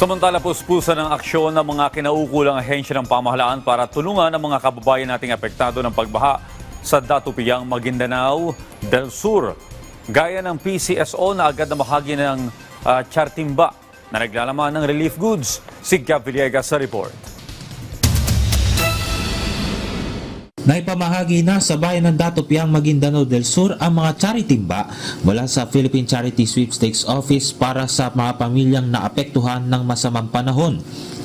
Samantala, puspusan ng aksyon ng mga kinaukulang ahensya ng pamahalaan para tulungan ang mga kababayan nating apektado ng pagbaha sa Datupiyang, Maguindanao del Sur. Gaya ng PCSO na agad na bahagi ng Chartimba na naglalaman ng relief goods. Si Gab Villegas sa report. Naipamahagi na sa bayan ng Datupiyang, Maguindanao del Sur ang mga charitimba mula sa Philippine Charity Sweepstakes Office para sa mga pamilyang naapektuhan ng masamang panahon.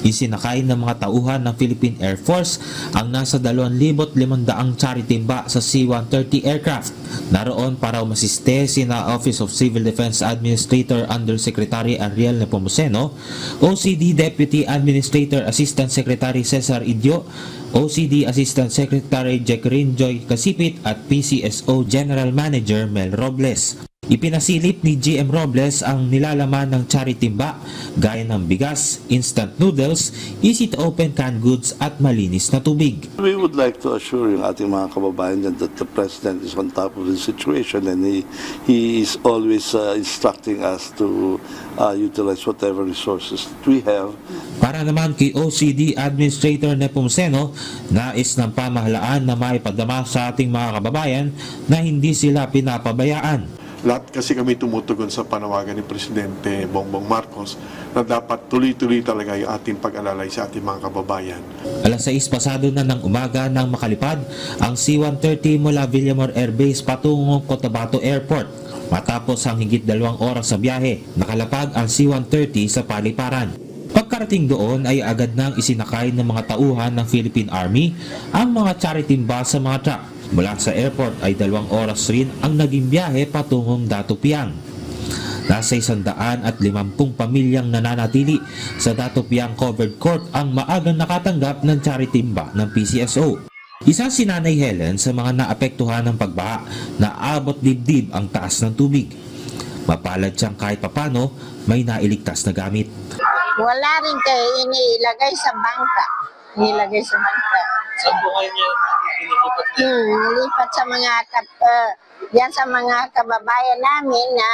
Isinakay ng mga tauhan ng Philippine Air Force ang nasa 2,500 charitimba sa C-130 aircraft. Naroon para umasiste sina Office of Civil Defense Administrator Undersecretary Ariel Nepomuceno, OCD Deputy Administrator Assistant Secretary Cesar Idio, OCD Assistant Secretary Jacqueline Joy Casipit at PCSO General Manager Mel Robles. Ipinasilip ni GM Robles ang nilalaman ng charitimba gaya ng bigas, instant noodles, easy-to-open canned goods at malinis na tubig. We would like to assure yung ating mga kababayan dyan that the President is on top of the situation and he is always instructing us to utilize whatever resources that we have. Para naman kay OCD Administrator Nepomuceno, nais ng pamahalaan na maipadama sa ating mga kababayan na hindi sila pinapabayaan. Lahat kasi kami tumutugon sa panawagan ni Presidente Bongbong Marcos na dapat tuloy-tuloy talaga yung ating pag-alalay sa ating mga kababayan. Alas 6 pasado na ng umaga nang makalipad ang C-130 mula Villamor Air Base patungong Cotabato Airport. Matapos ang higit 2 oras sa biyahe, nakalapag ang C-130 sa paliparan. Pagkarating doon ay agad nang isinakay ng mga tauhan ng Philippine Army ang mga charitimba sa mga truck. Mula sa airport ay 2 oras rin ang naging biyahe patungong Datupiyang. Nasa 150 pamilyang nananatili sa Datupiyang Covered Court ang maagang nakatanggap ng charitimba ng PCSO. Isa si Nanay Helen sa mga naapektuhan ng pagbaha na abot dibdib ang taas ng tubig. Mapalad siyang kahit papano may nailigtas na gamit. Wala rin kayo inilagay sa bangka. Inilagay sa bangka. Saan po kayo niya inilipat? Nilipat sa mga yan sa mga kababayan namin na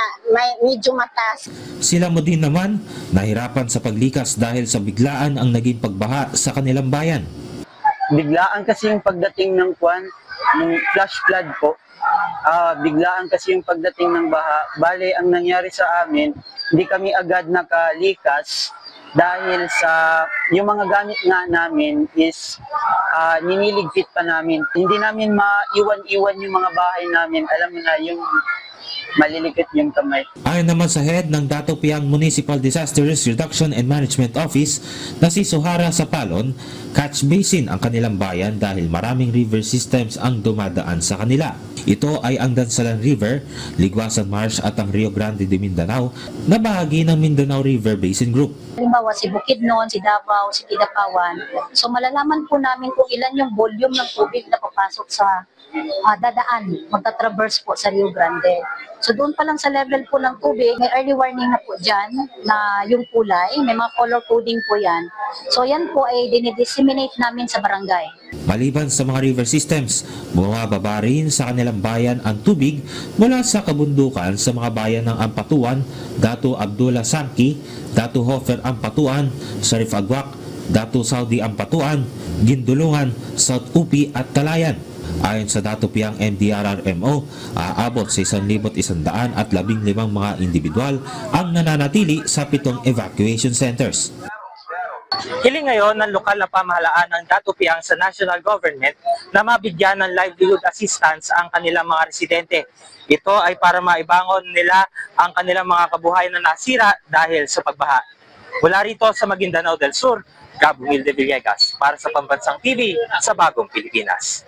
medyo mataas. Sila mo din naman nahirapan sa paglikas dahil sa biglaan ang naging pagbaha sa kanilang bayan. Biglaan kasi yung pagdating ng ng flash flood po. Biglaan kasi yung pagdating ng baha. Bale, ang nangyari sa amin, hindi kami agad nakalikas dahil sa yung mga gamit nga namin is niniligpit pa namin. Hindi namin maiwan-iwan yung mga bahay namin. Alam mo na, yung malilikit yung kamay. Ayon naman sa head ng Datupiyang Municipal Disaster Risk Reduction and Management Office na si Sohara Sapalon, catch basin ang kanilang bayan dahil maraming river systems ang dumadaan sa kanila. Ito ay ang Dansalan River, Ligwasan Marsh at ang Rio Grande de Mindanao na bahagi ng Mindanao River Basin Group. Halimbawa si Bukidnon, si Davao, si Kidapawan. So malalaman po namin kung ilan yung volume ng tubig na papasok sa dadaan, magta-traverse po sa Rio Grande. So doon pa lang sa level po ng tubig, may early warning na po dyan na yung kulay, may mga color coding po yan. So yan po ay dinidisseminate namin sa barangay. Maliban sa mga river systems, bumababa rin sa kanilang bayan ang tubig mula sa kabundukan sa mga bayan ng Ampatuan, Datu Abdullah Sanki, Datu Hofer Ampatuan, Sharif Agwak, Datu Saudi Ampatuan, Gindulungan, South Upi at Talayan. Ayon sa Datupiyang MDRRMO, aabot sa 1,115 mga individual ang nananatili sa 7 evacuation centers. Hiling ngayon ng lokal na pamahalaan ng Datupiyang sa national government na mabigyan ng livelihood assistance ang kanilang mga residente. Ito ay para maibangon nila ang kanilang mga kabuhayan na nasira dahil sa pagbaha. Mula rito sa Maguindanao del Sur, Gab Villegas para sa Pambansang TV sa Bagong Pilipinas.